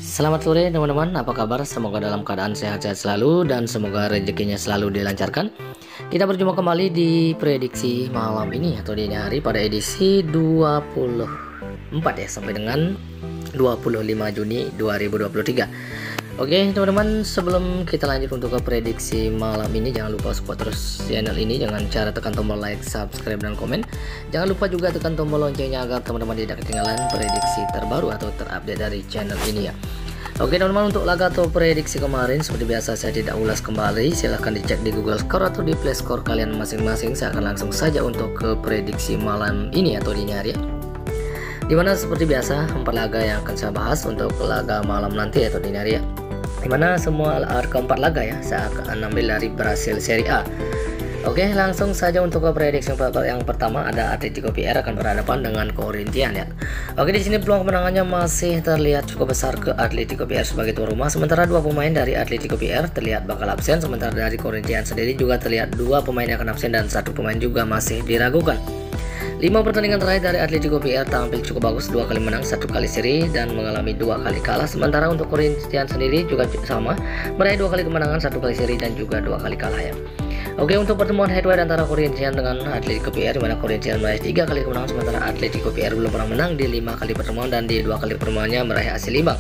Selamat sore teman-teman, apa kabar? Semoga dalam keadaan sehat-sehat selalu dan semoga rezekinya selalu dilancarkan. Kita berjumpa kembali di prediksi malam ini atau dini hari pada edisi 24 ya, sampai dengan 25 Juni 2023. Oke teman-teman, sebelum kita lanjut untuk ke prediksi malam ini, jangan lupa support terus channel ini dengan cara tekan tombol like, subscribe, dan komen. Jangan lupa juga tekan tombol loncengnya agar teman-teman tidak ketinggalan prediksi terbaru atau terupdate dari channel ini ya. Oke teman-teman, untuk laga atau prediksi kemarin seperti biasa saya tidak ulas kembali, silahkan dicek di Google Score atau di Play Store kalian masing-masing. Saya akan langsung saja untuk ke prediksi malam ini atau dini hari ya, dimana seperti biasa 4 laga yang akan saya bahas untuk laga malam nanti atau dini hari ya, dimana semua keempat laga ya saya akan ambil dari Brasil Serie A. Oke, langsung saja untuk ke prediksi yang pertama, ada Atletico PR akan berhadapan dengan Corinthians ya. Oke, di sini peluang kemenangannya masih terlihat cukup besar ke Atletico PR sebagai tuan rumah, sementara dua pemain dari Atletico PR terlihat bakal absen, sementara dari Corinthians sendiri juga terlihat dua pemain yang akan absen dan satu pemain juga masih diragukan. 5 pertandingan terakhir dari Atletico PR tampil cukup bagus, 2 kali menang, 1 kali seri dan mengalami 2 kali kalah. Sementara untuk Corinthians sendiri juga sama, meraih 2 kali kemenangan, 1 kali seri dan juga 2 kali kalah ya. Oke, untuk pertemuan head-to-head antara Corinthians dengan Atletico PR, di mana Corinthians meraih 3 kali kemenangan, sementara Atletico PR belum pernah menang di 5 kali pertemuan dan di 2 kali pertemuannya meraih hasil imbang.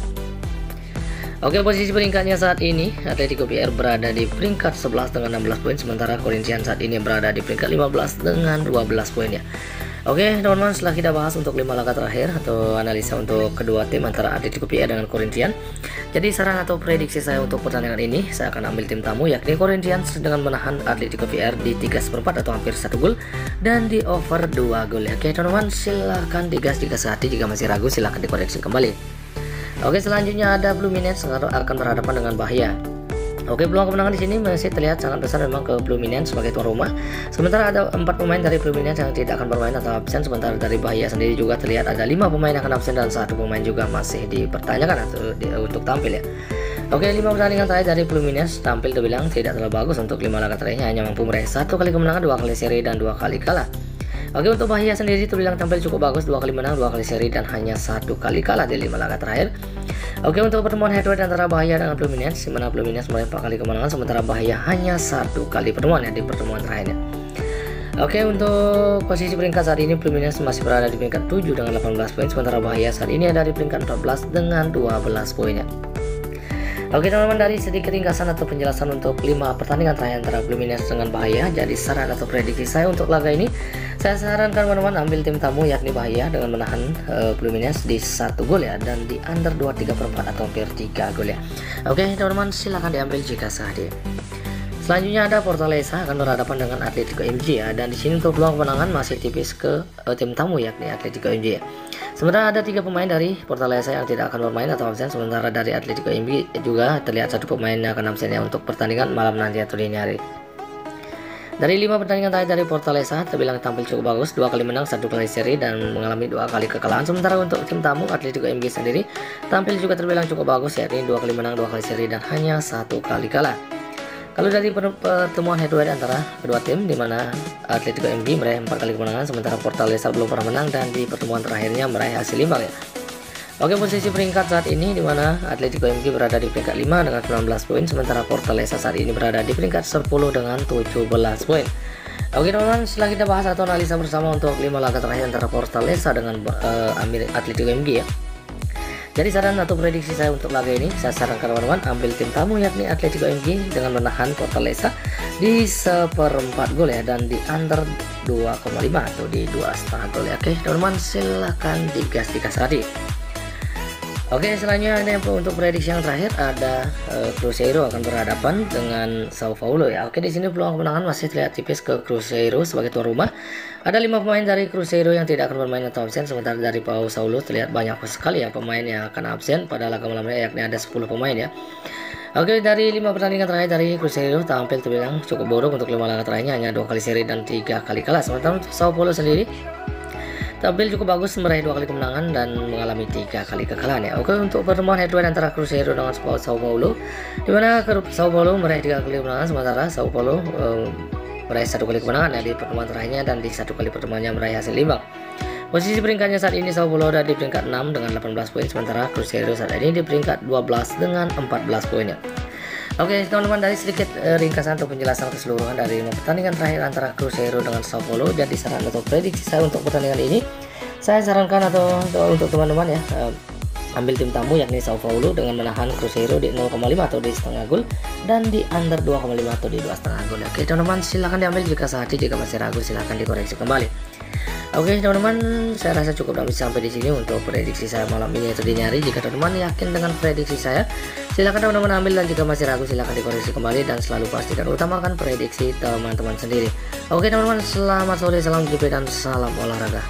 Oke, posisi peringkatnya saat ini Atletico PR berada di peringkat 11 dengan 16 poin, sementara Corinthians saat ini berada di peringkat 15 dengan 12 poin ya. Oke teman-teman, setelah kita bahas untuk 5 laga terakhir atau analisa untuk kedua tim antara Atletico PR dengan Corinthians, jadi saran atau prediksi saya untuk pertandingan ini, saya akan ambil tim tamu yakni Corinthians dengan menahan Atletico PR di 3/4 atau hampir 1 gol dan di over 2 gol ya. Oke teman-teman, silahkan digas jika sehati, jika masih ragu silahkan dikoreksi kembali. Oke, selanjutnya ada Fluminense akan berhadapan dengan Bahia. Oke, peluang kemenangan di sini masih terlihat sangat besar memang ke Fluminense sebagai tuan rumah. Sementara ada 4 pemain dari Fluminense yang tidak akan bermain atau absen, sementara dari Bahia sendiri juga terlihat ada 5 pemain yang akan absen dan 1 pemain juga masih dipertanyakan atau untuk tampil ya. Oke, 5 pertandingan terakhir dari Fluminense tampil terbilang tidak terlalu bagus. Untuk 5 laga terakhirnya hanya mampu meraih 1 kali kemenangan, 2 kali seri dan 2 kali kalah. Oke, untuk Bahia sendiri terbilang tampil cukup bagus, 2 kali menang, 2 kali seri dan hanya 1 kali kalah di 5 laga terakhir. Oke, untuk pertemuan head-to-head antara Bahia dengan Fluminense, di mana Fluminense meraih 4 kali kemenangan, sementara Bahia hanya 1 kali pertemuan ya di pertemuan terakhirnya. Oke, untuk posisi peringkat saat ini Fluminense masih berada di peringkat 7 dengan 18 poin, sementara Bahia saat ini ada di peringkat 14 dengan 12 poinnya. Oke teman-teman, dari sedikit ringkasan atau penjelasan untuk 5 pertandingan terakhir antara Fluminense dengan Bahia, jadi saran atau prediksi saya untuk laga ini, saya sarankan teman-teman ambil tim tamu yakni Bahia dengan menahan Fluminense di 1 gol ya, dan di under 2/3/4 atau hampir 3 gol ya. Oke teman-teman, silahkan diambil jika sehati. Selanjutnya ada Fortaleza akan berhadapan dengan Atletico MG ya, dan di sini untuk peluang kemenangan masih tipis ke tim tamu yakni Atletico MG ya. Sementara ada 3 pemain dari Fortaleza yang tidak akan bermain atau absen, sementara dari Atletico MG juga terlihat 1 pemain yang akan absen ya untuk pertandingan malam nanti atau dini hari. Dari 5 pertandingan terakhir dari Fortaleza terbilang tampil cukup bagus, 2 kali menang, 1 kali seri dan mengalami 2 kali kekalahan. Sementara untuk tim tamu Atletico MG sendiri tampil juga terbilang cukup bagus yakni 2 kali menang, 2 kali seri dan hanya 1 kali kalah. Kalau dari pertemuan head-to-head antara kedua tim, di mana Atletico MG meraih 4 kali kemenangan, sementara Fortaleza belum pernah menang dan di pertemuan terakhirnya meraih hasil imbang ya. Oke, posisi peringkat saat ini di mana Atletico MG berada di peringkat 5 dengan 19 poin, sementara Fortaleza saat ini berada di peringkat 10 dengan 17 poin. Oke teman-teman, setelah kita bahas atau analisa bersama untuk 5 laga terakhir antara Fortaleza dengan Atletico MG ya, jadi saran atau prediksi saya untuk laga ini, saya sarankan teman-teman ambil tim tamu yakni Atletico MG dengan menahan Fortaleza di 1/4 gol ya, dan di under 2,5 atau di 2,5 gol ya. Oke teman-teman, silahkan digas jika sehati. Oke, selanjutnya ada yang untuk prediksi yang terakhir ada Cruzeiro akan berhadapan dengan Sao Paulo ya. Oke, di sini peluang kemenangan masih terlihat tipis ke Cruzeiro sebagai tuan rumah. Ada 5 pemain dari Cruzeiro yang tidak akan bermain atau absen, sementara dari Sao Paulo terlihat banyak sekali ya pemain yang akan absen pada laga malamnya yakni ada 10 pemain ya. Oke, dari 5 pertandingan terakhir dari Cruzeiro tampil terbilang cukup buruk. Untuk 5 laga terakhirnya hanya 2 kali seri dan 3 kali kalah. Sementara untuk Sao Paulo sendiri tampil cukup bagus, meraih 2 kali kemenangan dan mengalami 3 kali kekalahan ya. Oke, untuk pertemuan head-to-head antara Cruzeiro dengan Sao Paulo, di mana Sao Paulo meraih 3 kali kemenangan, sementara Sao Paulo meraih 1 kali kemenangan ya di pertemuan terakhirnya dan di 1 kali pertemuannya meraih hasil imbang. Posisi peringkatnya saat ini Sao Paulo ada di peringkat 6 dengan 18 poin, sementara Cruzeiro saat ini di peringkat 12 dengan 14 poinnya. Oke teman-teman, dari sedikit ringkasan atau penjelasan keseluruhan dari pertandingan terakhir antara Cruzeiro dengan Sao Paulo, jadi saran atau prediksi saya untuk pertandingan ini, saya sarankan atau untuk teman-teman ya, ambil tim tamu yakni Sao Paulo dengan menahan Cruzeiro di 0,5 atau di setengah gol, dan di under 2,5 atau di 2,5 gol. Oke teman-teman, silahkan diambil jika sehati, jika masih ragu silahkan dikoreksi kembali. Oke teman-teman, saya rasa cukup sampai di sini untuk prediksi saya malam ini atau dini hari. Jika teman-teman yakin dengan prediksi saya, silahkan teman-teman ambil, dan jika masih ragu silahkan dikoreksi kembali, dan selalu pastikan utamakan prediksi teman-teman sendiri. Oke teman-teman, selamat sore, salam GP dan salam olahraga.